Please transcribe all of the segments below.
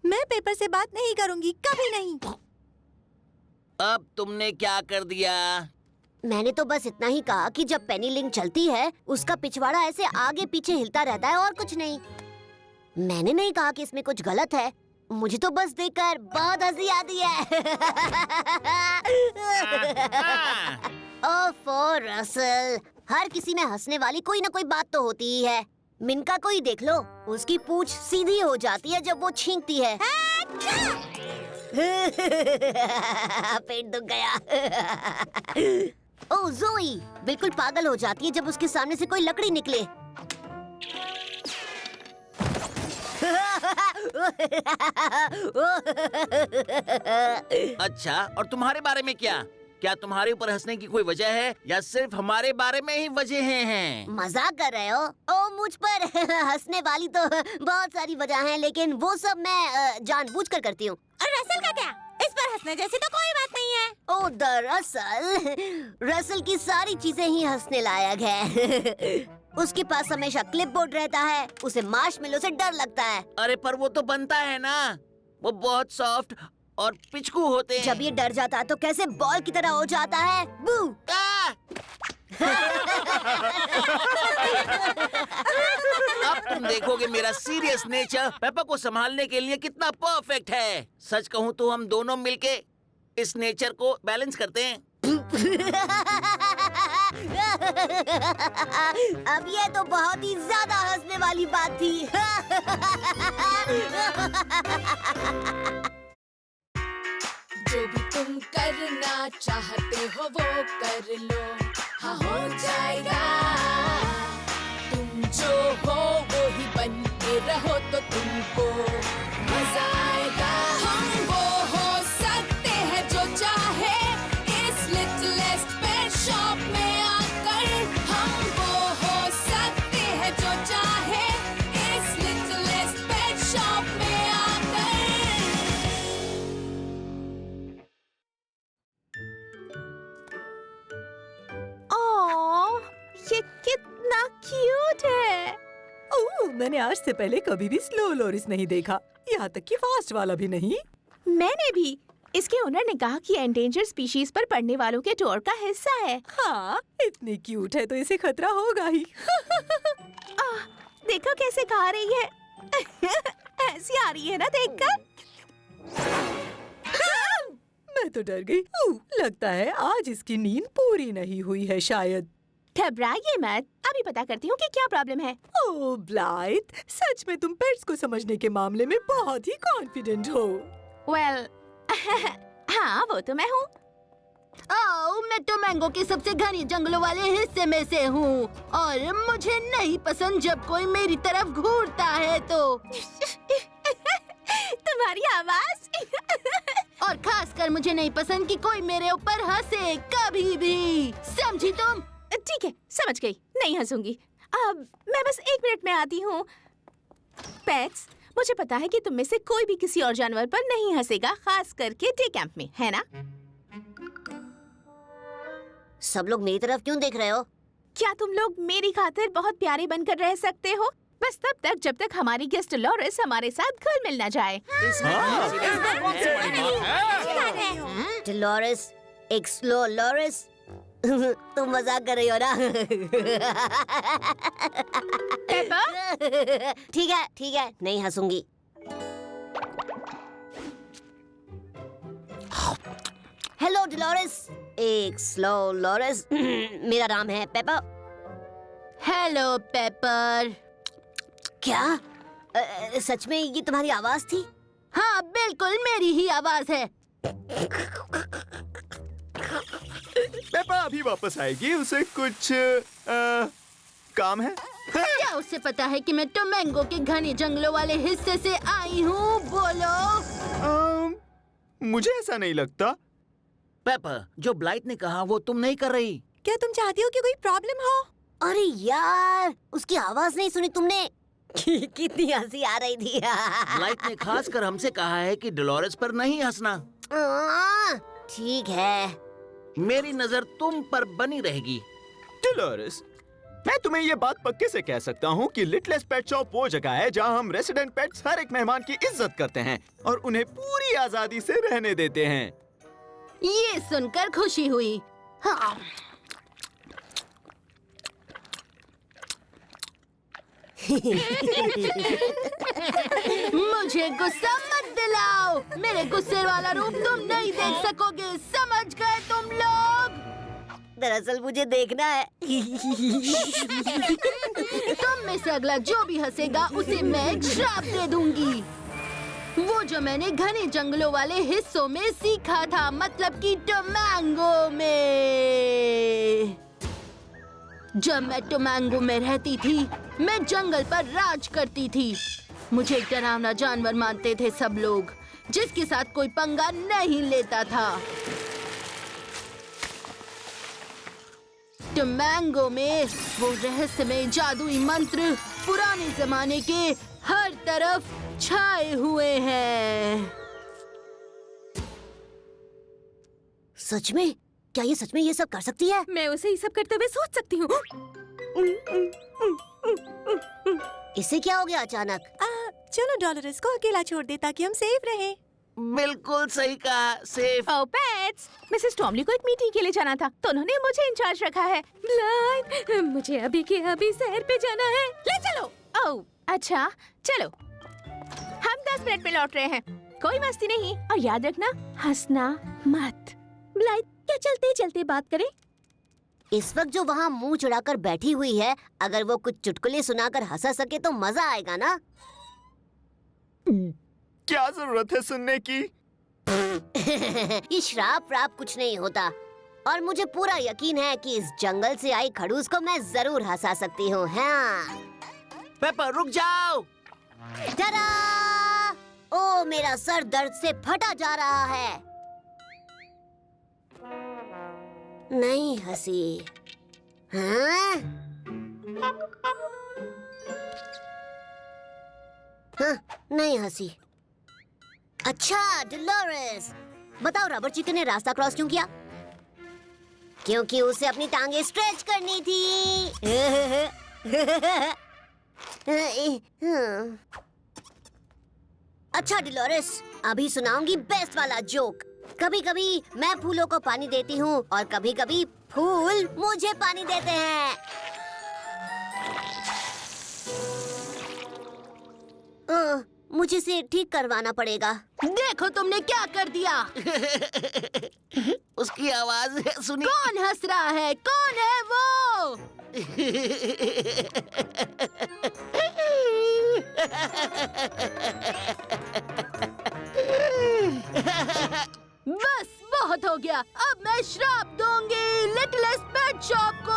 मैं पेपर से बात नहीं करूंगी, कभी नहीं। अब तुमने क्या कर दिया? मैंने तो बस इतना ही कहा कि जब पेनी लिंक चलती है उसका पिछवाड़ा ऐसे आगे पीछे हिलता रहता है और कुछ नहीं। मैंने नहीं कहा कि इसमें कुछ गलत है। मुझे तो बस देखकर बहुत हंसी आती है। ओफो रसल, हर किसी में हंसने वाली कोई ना कोई बात तो होती ही है। मिनका को ही देख लो, उसकी पूंछ सीधी हो जाती है जब वो छींकती है। पेट दुख गया। ओह ज़ोई बिल्कुल पागल हो जाती है जब उसके सामने से कोई लकड़ी निकले। अच्छा, और तुम्हारे बारे में क्या? क्या तुम्हारे ऊपर हंसने की कोई वजह है या सिर्फ हमारे बारे में ही वजहें हैं? मजाक कर रहे हो? ओ मुझ पर हंसने वाली तो बहुत सारी वजह हैं, लेकिन वो सब मैं जानबूझकर करती हूँ। और रसल का क्या? इस पर हंसने जैसी तो कोई बात नहीं है। ओ दरअसल रसल की सारी चीजें ही हंसने लायक है। उसके पास हमेशा क्लिपबोर्ड रहता है, उसे मार्शमेलो से डर लगता है। अरे पर वो तो बनता है ना, वो बहुत सॉफ्ट और पिचकू होते हैं। जब ये डर जाता है तो कैसे बॉल की तरह हो जाता है। बू! अब तुम देखोगे मेरा सीरियस नेचर पेपा को संभालने के लिए कितना परफेक्ट है। सच कहूँ तो हम दोनों मिलके इस नेचर को बैलेंस करते हैं। अब ये तो बहुत ही ज्यादा हंसने वाली बात थी। जो भी तुम करना चाहते हो वो कर लो, हाँ हो जाएगा। तुम जो हो वो ही बन के रहो तो तुमको मजा आएगा। हम वो हो सकते हैं जो चाहे इस लिटिलेस्ट पेट शॉप में आकर। हम वो हो सकते हैं जो चाहे इस लिटिलेस्ट पेट शॉप में आकर। ओह, ये कितना क्यूट है। ओह, मैंने आज से पहले कभी भी स्लो लोरिस नहीं देखा, यहाँ तक कि फास्ट वाला भी नहीं। मैंने भी। इसके ओनर ने कहा कि एंडेंजर्ड स्पीशीज पर पड़ने वालों के टूर का हिस्सा है। हाँ, इतनी क्यूट है तो इसे खतरा होगा ही। देखो कैसे खा रही है। ऐसी आ रही है ना देखकर। मैं तो डर गई। लगता है आज इसकी नींद पूरी नहीं हुई है शायद। घबराइए मत, अभी पता करती हूँ कि क्या प्रॉब्लम है। ओह ब्लाइथ, सच में तुम पेट्स को समझने के मामले में बहुत ही कॉन्फिडेंट हो। वेल, हाँ वो तो मैं हूँ। ओह, मैं तो मैंगो के सबसे घने जंगलों वाले हिस्से में से हूँ और मुझे नहीं पसंद जब कोई मेरी तरफ घूरता है तो। तुम्हारी आवाज। और खासकर मुझे नहीं पसंद कि कोई मेरे ऊपर हंसे कभी भी। समझी तुम? ठीक है, समझ गई, नहीं हंसूंगी। अब मैं बस 1 मिनट में आती हूँ। पेट्स, मुझे पता है कि तुम में से कोई भी किसी और जानवर पर नहीं हंसेगा, खास करके डे कैंप में, है ना? सब लोग मेरी तरफ क्यों देख रहे हो? क्या तुम लोग मेरी खातिर बहुत प्यारे बनकर रह सकते हो? बस तब तक जब तक हमारी गेस्ट लॉरेंस हमारे साथ घुल मिल न जाए। डोलोरेस, एक स्लो लॉरेंस। तुम मजाक कर रही हो ना? पेपा? ठीक है, नहीं हंसूंगी। हेलो डोलोरेस, एक स्लो लॉरेंस। मेरा नाम है पेपर। Hello paper. क्या? सच में ये तुम्हारी आवाज थी? हाँ बिल्कुल मेरी ही आवाज है। पेपा अभी वापस आएगी, उसे कुछ काम है। क्या उसे पता है कि मैं टोमेंगो के घने जंगलों वाले हिस्से से आई हूँ? बोलो। मुझे ऐसा नहीं लगता। पेपर, जो ब्लाइथ ने कहा वो तुम नहीं कर रही। क्या तुम चाहती हो कि कोई प्रॉब्लम हो? अरे यार, उसकी आवाज नहीं सुनी तुमने? कितनी हंसी आ रही थी। ब्लाइथ ने खास कर हमसे कहा है कि डोलोरेस पर नहीं हंसना। ठीक है। मेरी नजर तुम पर बनी रहेगी। डोलोरेस, मैं तुम्हें ये बात पक्के से कह सकता हूँ कि लिटलेस्ट पेट शॉप वो जगह है जहाँ हम रेसिडेंट पेट्स हर एक मेहमान की इज्जत करते हैं और उन्हें पूरी आजादी से रहने देते हैं। ये सुनकर खुशी हुई। हाँ। मुझे गुस्सा मत दिलाओ। मेरे गुस्से वाला रूप तुम नहीं देख सकोगे, समझ गए तुम लोग? दरअसल मुझे देखना है। तुम में से अगला जो भी हंसेगा उसे मैं एक श्राप दे दूंगी। वो जो मैंने घने जंगलों वाले हिस्सों में सीखा था, मतलब कि टोमैंगो में। जब मैं टोमैंगो में रहती थी, मैं जंगल पर राज करती थी। मुझे एक डरावना जानवर मानते थे सब लोग, जिसके साथ कोई पंगा नहीं लेता था। टोमैंगो में वो रहस्यमय जादुई मंत्र पुराने जमाने के हर तरफ छाए हुए हैं। सच में? क्या ये सच में ये सब कर सकती है? मैं उसे ये सब करते हुए सोच सकती हूँ। इसे क्या हो गया अचानक? चलो डॉलरस को अकेला छोड़ दे ताकि हम सेफ रहें। बिल्कुल सही कहा, सेफ। ओह पेट्स, मिसेस टॉमली को एक मीटिंग के लिए जाना था, तो उन्होंने मुझे इंचार्ज रखा है। ब्लाइंड, मुझे अभी के अभी शहर पे जाना है। ले चलो। ओह अच्छा, चलो। हम 10 मिनट में लौट रहे हैं। कोई मस्ती नहीं, और याद रखना हंसना मत। ब्लाइंड, क्या चलते चलते बात करें? इस वक्त जो वहाँ मुंह चढ़ाकर बैठी हुई है, अगर वो कुछ चुटकुले सुनाकर हंसा सके तो मजा आएगा ना? क्या जरूरत है सुनने की? ये श्राप व्राप कुछ नहीं होता, और मुझे पूरा यकीन है कि इस जंगल से आई खड़ूस को मैं जरूर हंसा सकती हूँ। हाँ। पेपर रुक जाओ। टडा! ओ, मेरा सर दर्द से फटा जा रहा है। नहीं हंसी। हाँ? हाँ, नहीं हंसी। अच्छा डोलोरेस, बताओ रबर चिकन ने रास्ता क्रॉस क्यों किया? क्योंकि उसे अपनी टांगे स्ट्रेच करनी थी। अच्छा डोलोरेस, अभी सुनाऊंगी बेस्ट वाला जोक। कभी कभी मैं फूलों को पानी देती हूँ और कभी कभी फूल मुझे पानी देते हैं। मुझे इसे ठीक करवाना पड़ेगा। देखो तुमने क्या कर दिया। उसकी आवाज सुनी? कौन हंस रहा है? कौन है वो? बस बहुत हो गया, अब मैं श्राप दूंगी लिटिलेस्ट पेट शॉप को।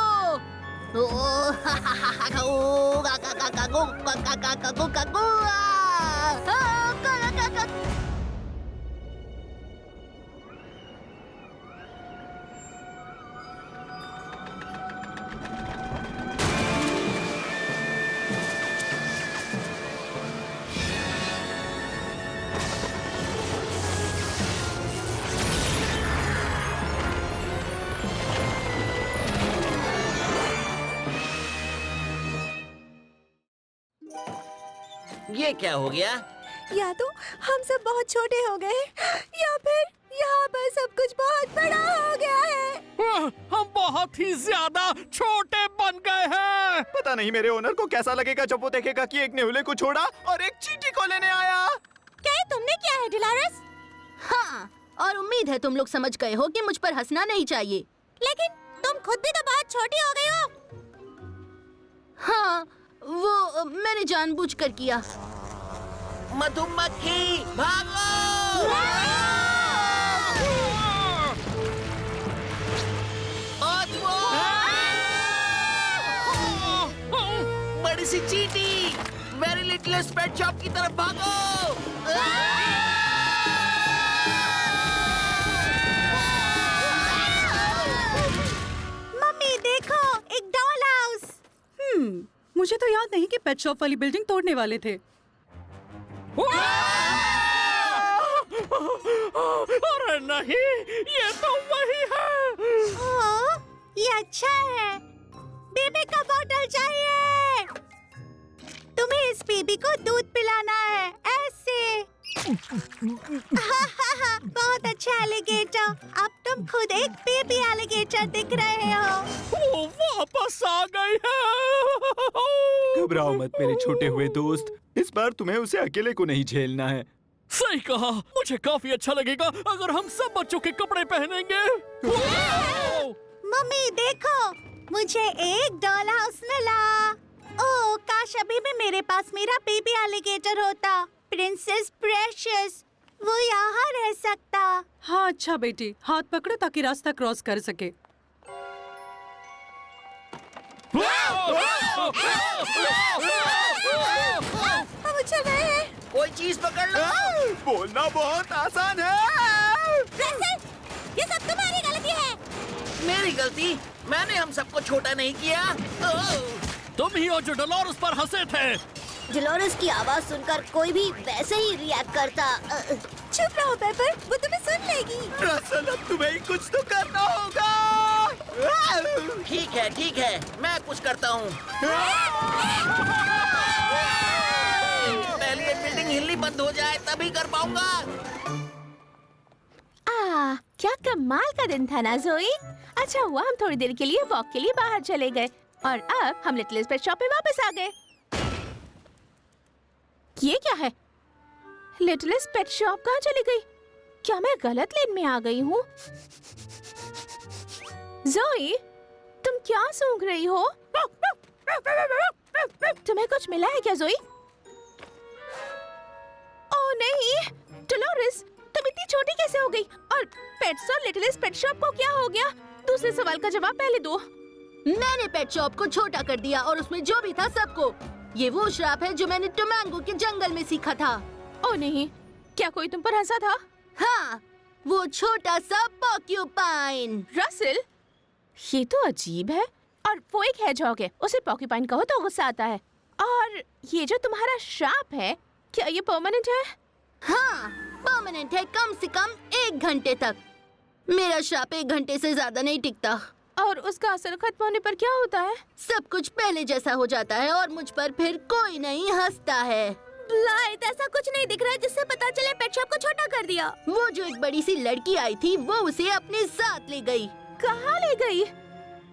ये क्या हो गया? या तो हम सब बहुत छोटे हो गए, या फिर यहाँ पर सब कुछ बहुत बड़ा हो गया है। हम बहुत ही ज्यादा छोटे बन गए हैं। पता नहीं मेरे ओनर को कैसा लगेगा जब वो देखेगा कि एक नेहुले को छोड़ा और एक चींटी को लेने आया। क्या तुमने किया है डोलोरेस? हाँ, और उम्मीद है तुम लोग समझ गए हो कि मुझ पर हंसना नहीं चाहिए। लेकिन तुम खुद भी तो बहुत छोटी हो गई हो। हाँ, वो मैंने जानबूझकर किया। मधुमक्खी भागो! ऑस्मो! बड़ी सी चींटी मेरी लिटिलेस्ट पेट शॉप की तरफ भागो! मम्मी देखो, एक डॉल हाउस। मुझे तो याद नहीं कि पेट शॉप वाली बिल्डिंग तोड़ने वाले थे। अरे नहीं, ये तो वही है। ये अच्छा है। बेबी का बॉटल इस बेबी को दूध पिलाना है, ऐसे। बहुत अच्छा एलिगेटर। अब तुम खुद एक बेबी एलिगेटर दिख रहे हो। वो वापस आ गई है। घबराओ मत मेरे छोटे हुए दोस्त, इस बार तुम्हें उसे अकेले को नहीं झेलना है। सही कहा, मुझे काफी अच्छा लगेगा अगर हम सब बच्चों के कपड़े पहनेंगे। मम्मी देखो, मुझे एक डॉल हाउस मिला। ओह, काश अभी भी मेरे पास मेरा बेबी एलिगेटर होता। प्रिंसेस प्रेशियस, वो यहाँ रह सकता। हाँ अच्छा बेटी, हाथ पकड़ो ताकि रास्ता क्रॉस कर सके। हम उछल रहे हैं। कोई चीज पकड़ लो। बोलना बहुत आसान है। रसल, ये सब तुम्हारी गलती है। मेरी गलती? मैंने हम सबको छोटा नहीं किया। तुम ही हो जो डोलोरस पर हंसे थे। डोलोरस की आवाज सुनकर कोई भी वैसे ही रिएक्ट करता। चुप रहो पेपर, वो तुम्हें सुन लेगी। रसल, अब तुम्हें कुछ तो करना होगा। ठीक है, मैं कुछ करता हूँ। पहले ये बिल्डिंग हिलनी बंद हो जाए तभी कर पाऊंगा। क्या कमाल का दिन था ना जोई। अच्छा हुआ हम थोड़ी देर के लिए वॉक के लिए बाहर चले गए और अब हम लिटिल पेट शॉप पे वापस आ गए। ये क्या है? लिटिल पेट शॉप कहाँ चली गई? क्या मैं गलत लेन में आ गई हूँ? जोई, तुम क्या सूंघ रही हो? तुम्हें कुछ मिला है क्या जोई? ओह नहीं, डोलोरस, तुम इतनी छोटी कैसे हो गई? और पेट्स और लिटिल पेट शॉप को क्या हो गया? दूसरे सवाल का जवाब पहले दो। मैंने पेट शॉप को छोटा कर दिया और उसमें जो भी था सबको। ये वो श्राप है जो मैंने टोमैंगो के जंगल में सीखा था। ओह नहीं, क्या कोई तुम पर हंसा था? हाँ, वो छोटा सा पॉक्यूपाइन। रसल, ये तो अजीब है। और वो एक हेजहॉग है, उसे पॉक्यूपाइन कहो तो गुस्सा आता है। और ये जो तुम्हारा श्राप है, क्या ये परमानेंट है? हाँ, परमानेंट है, कम से कम 1 घंटे तक। मेरा श्राप 1 घंटे से ज्यादा नहीं टिकता। और उसका असर खत्म होने पर क्या होता है? सब कुछ पहले जैसा हो जाता है और मुझ पर फिर कोई नहीं हंसता है। ब्लाइट, ऐसा कुछ नहीं दिख रहा है जिससे पता चले पेट शॉप को छोटा कर दिया। वो जो एक बड़ी सी लड़की आई थी, वो उसे अपने साथ ले गई। कहाँ ले गई?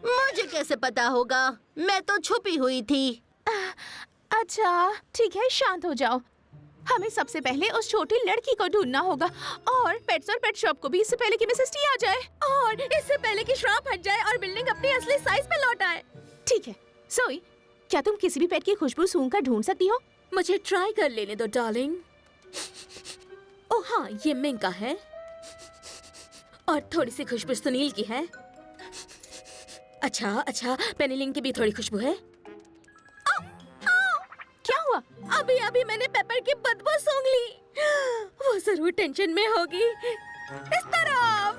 मुझे कैसे पता होगा, मैं तो छुपी हुई थी। अच्छा ठीक है, शांत हो जाओ। हमें सबसे पहले उस छोटी लड़की को ढूंढना होगा और पेट्स और पेट शॉप को भी, इससे पहले कि मिसेस टी आ जाए और इससे पहले कि श्राप हट जाए और बिल्डिंग अपने असली साइज में लौट आए। ठीक है सोई, क्या तुम किसी भी पेट की खुशबू सूंघ कर ढूंढ सकती हो? मुझे ट्राई कर लेने दो डार्लिंग। ओह हाँ, ये मिंग का है और थोड़ी सी खुशबू सुनील की है। अच्छा, पेनिलिंग की भी थोड़ी खुशबू है। क्या हुआ? अभी मैंने पेपर की बदबू सूंघ ली। वो जरूर टेंशन में होगी। इस तरफ।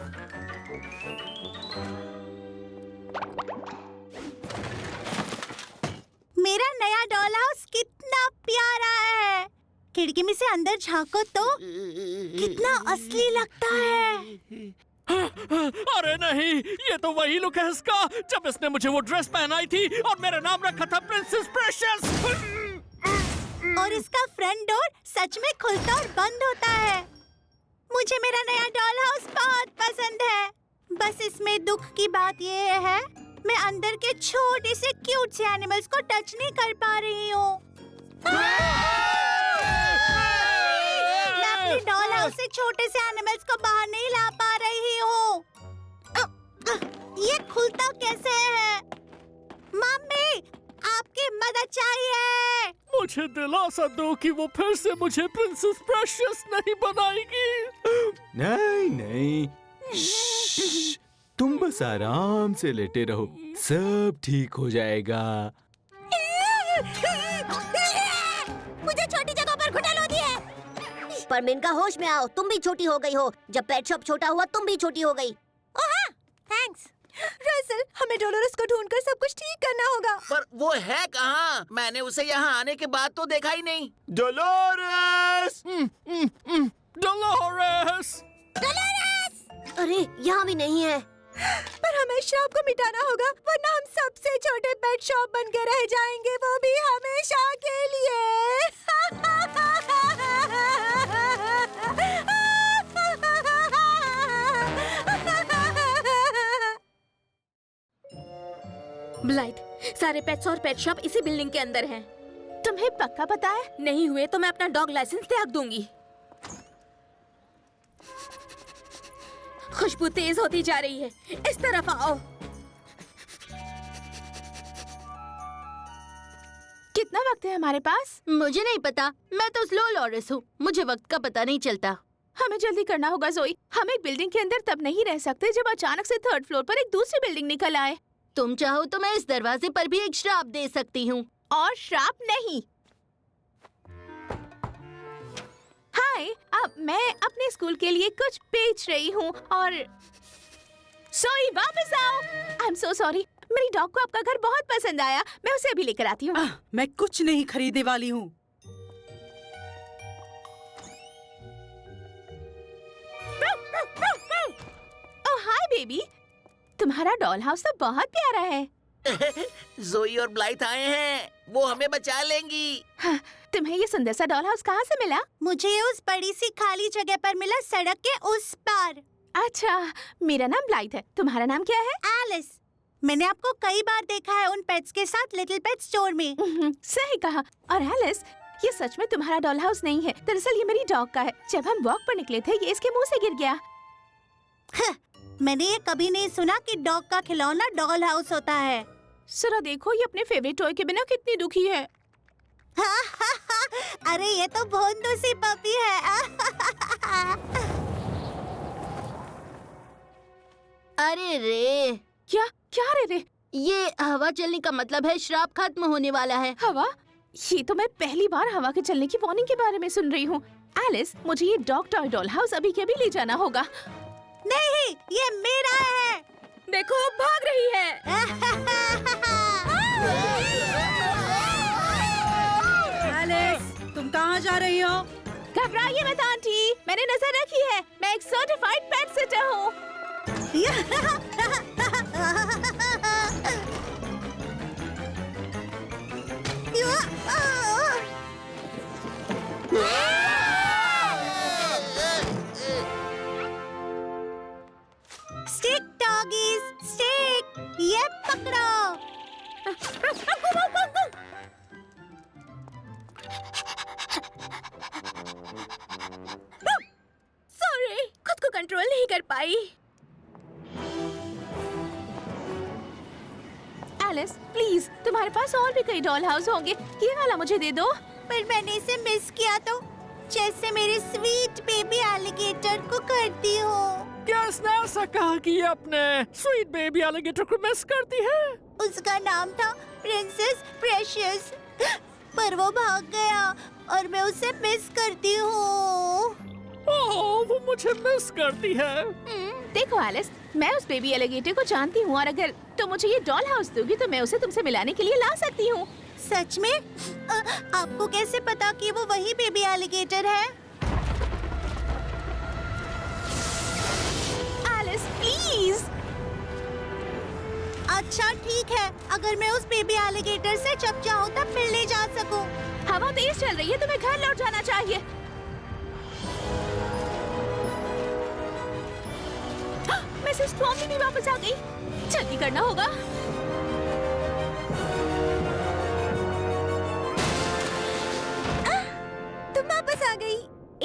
मेरा नया डॉल हाउस कितना प्यारा है। खिड़की में से अंदर झांको तो कितना असली लगता है। अरे नहीं, ये तो वही लुक है इसका जब इसने मुझे वो ड्रेस पहनाई थी और मेरा नाम रखा था प्रिंसेस प्रेशियस। और इसका फ्रंट डोर सच में खुलता और बंद होता है। मुझे मेरा नया डॉल हाउस बहुत पसंद है। बस इसमें दुख की बात ये है, मैं अंदर के छोटे से क्यूट से एनिमल्स को टच नहीं कर पा रही हूँ। मैं अपने डॉल हाउस से छोटे से एनिमल्स को बाहर नहीं ला पा रही हूँ। ये खुलता कैसे है? मम्मी, आपकी मदद चाहिए। मुझे दिलासा दो कि वो फिर से मुझे प्रिंसेस प्रेशियस नहीं बनाएगी। नहीं, श्श्श, तुम बस आराम से लेटे रहो, सब ठीक हो जाएगा। मुझे छोटी जगह पर घुटन होती है। पर मिनका, होश में आओ, तुम भी छोटी हो गई हो। जब पेट शॉप छोटा हुआ, तुम भी छोटी हो गई। ओह हाँ, थैंक्स। रसल, हमें डोलोरस को ढूंढकर सब कुछ ठीक करना होगा। पर वो है कहाँ? मैंने उसे यहाँ आने के बाद तो देखा ही नहीं। डोलोरस! डोलोरस! अरे यहाँ भी नहीं है। पर हमें श्राप को मिटाना होगा, वरना हम सबसे छोटे पेट शॉप बन के रह जाएंगे, वो भी हमेशा के लिए। ब्लाइट, सारे पेट्स और पेट शॉप इसी बिल्डिंग के अंदर हैं। तुम्हें पक्का पता है? नहीं हुए तो मैं अपना डॉग लाइसेंस त्याग दूंगी। खुशबू तेज होती जा रही है, इस तरफ आओ। कितना वक्त है हमारे पास? मुझे नहीं पता, मैं तो स्लो लॉरेस हूँ, मुझे वक्त का पता नहीं चलता। हमें जल्दी करना होगा ज़ोई। हम एक बिल्डिंग के अंदर तब नहीं रह सकते जब अचानक से थर्ड फ्लोर पर एक दूसरी बिल्डिंग निकल आए। तुम चाहो तो मैं इस दरवाजे पर भी एक श्राप दे सकती हूँ। और श्राप नहीं। हाय, अब मैं अपने स्कूल के लिए कुछ बेच रही हूँ और सोई वापस आओ। आई एम सो सॉरी, मेरी डॉग को आपका घर बहुत पसंद आया, मैं उसे अभी लेकर आती हूँ। मैं कुछ नहीं खरीदने वाली हूँ। ओह हाय बेबी, तुम्हारा डॉल हाउस तो बहुत प्यारा है। जोई और ब्लाइट आए हैं, वो हमें बचा लेंगी। हाँ, तुम्हें ये सुंदर सा डॉल हाउस कहाँ से मिला? मुझे उस बड़ी सी खाली जगह पर मिला, सड़क के उस पार। अच्छा, मेरा नाम ब्लाइट है, तुम्हारा नाम क्या है? एलिस। मैंने आपको कई बार देखा है उन पेट्स के साथ लिटिल पेट स्टोर में। सही कहा। और एलिस, ये सच में तुम्हारा डॉल हाउस नहीं है, दरअसल ये मेरी डॉग का है। जब हम वॉक पर निकले थे ये इसके मुंह से गिर गया। मैंने ये कभी नहीं सुना कि डॉग का खिलौना डॉल हाउस होता है। जरा देखो, ये अपने फेवरेट टॉय के बिना कितनी दुखी है। अरे ये तो भोंदू सी पपी है। अरे रे, क्या क्या रे रे? ये हवा चलने का मतलब है श्राप खत्म होने वाला है। हवा? ये तो मैं पहली बार हवा के चलने की वार्निंग के बारे में सुन रही हूँ। एलिस, मुझे ये डॉग टॉय डॉल हाउस अभी के अभी ले जाना होगा। नहीं, ये मेरा है। देखो, भाग रही है। एलिस, तुम कहाँ जा रही हो? घबराइए मत आंटी, मैंने नजर रखी है। मैं एक सर्टिफाइड पेट सिटर हूँ। Stick doggies, stick. ये पकड़ो। सॉरी, खुद को कंट्रोल नहीं कर पाई। एलिस, प्लीज, तुम्हारे पास और भी कई डॉल हाउस होंगे, ये वाला मुझे दे दो। पर मैंने इसे मिस किया तो, जैसे मेरे स्वीट बेबी एलिगेटर को करती हो। क्या इसने ऐसा कहा कि ये अपने स्वीट बेबी एलिगेटर को मिस करती है? उसका नाम था प्रिंसेस प्रेशियस, पर वो भाग गया और मैं उसे मिस करती हूँ। ओह, वो मुझे मिस करती है। देखो एलिस, मैं उस बेबी एलिगेटर को जानती हूँ और अगर तुम मुझे ये डॉल हाउस दोगी तो मैं उसे तुमसे मिलाने के लिए ला सकती हूँ। सच में? आपको कैसे पता कि वो वही बेबी एलिगेटर है? Alice, please. अच्छा ठीक है, अगर मैं उस बेबी एलिगेटर से जब चाहूँ तब मिलने जा सकूँ। हवा तेज चल रही है, तुम्हें घर लौट जाना चाहिए। मिसेस टॉमी भी वापस आ गई, जल्दी करना होगा। तुम वापस आ गई।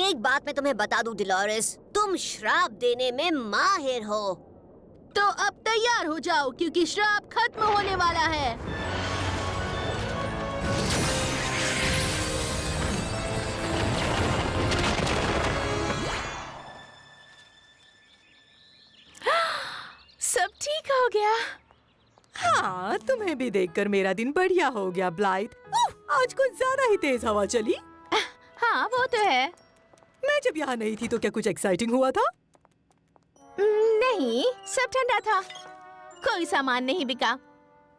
एक बात मैं तुम्हें बता दूं डिलोरेस, तुम श्राप देने में माहिर हो। तो अब तैयार हो जाओ क्योंकि श्राप खत्म होने वाला है। सब ठीक हो गया। हाँ, तुम्हें भी देखकर मेरा दिन बढ़िया हो गया ब्लाइट। आज कुछ ज्यादा ही तेज हवा चली। हाँ वो तो है। मैं जब यहाँ नहीं थी तो क्या कुछ एक्साइटिंग हुआ था? नहीं, सब ठंडा था, कोई सामान नहीं बिका।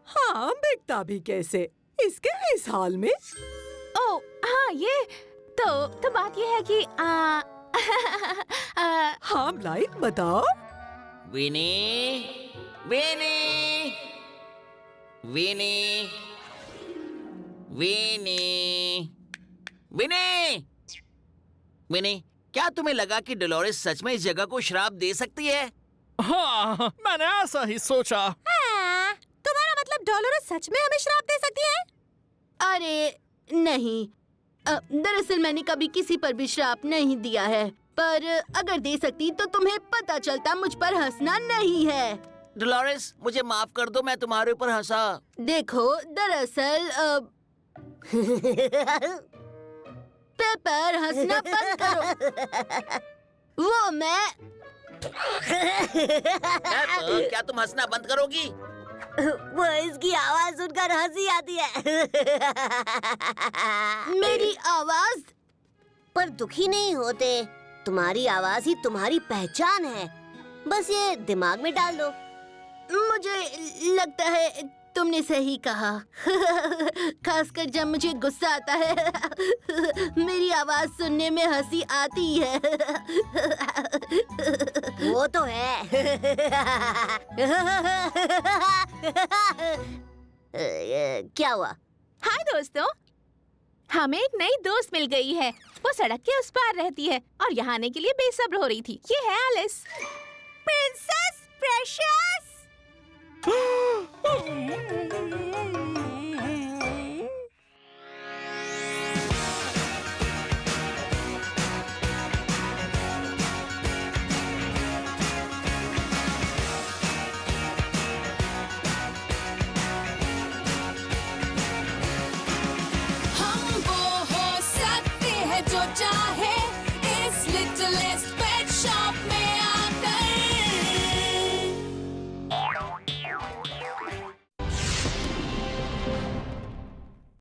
हाँ, बिकता भी कैसे इसके इस हाल में? ओह हाँ, ये तो बात ये है कि हाँ ब्लाइट, बताओ। विनी, विनी, विनी, विनी, विनी, विनी, क्या तुम्हें लगा कि डोलोरेस सच में इस जगह को श्राप दे सकती है? हाँ, मैंने ऐसा ही सोचा। तुम्हारा मतलब डोलोरेस सच में हमें श्राप दे सकती है? अरे नहीं, दरअसल मैंने कभी किसी पर भी श्राप नहीं दिया है, पर अगर दे सकती तो तुम्हें पता चलता मुझ पर हंसना नहीं है। डोलोरेस, मुझे माफ कर दो, मैं तुम्हारे ऊपर हंसा। देखो, दरअसल पेपर हंसना बंद करो। वो मैं क्या तुम हंसना बंद करोगी? वो इसकी आवाज सुनकर हंसी आती है। मेरी आवाज पर दुखी नहीं होते। तुम्हारी आवाज ही तुम्हारी पहचान है। बस ये दिमाग में डाल दो। मुझे लगता है तुमने सही कहा। खासकर जब मुझे गुस्सा आता है। मेरी आवाज सुनने में हंसी आती है। वो तो है। क्या हुआ? हाय दोस्तों, हमें एक नई दोस्त मिल गई है। वो सड़क के उस पार रहती है और यहाँ आने के लिए बेसब्र हो रही थी। ये है एलिस। Princess precious. हम वो हो सकते हैं जो चाहे इस लिटिल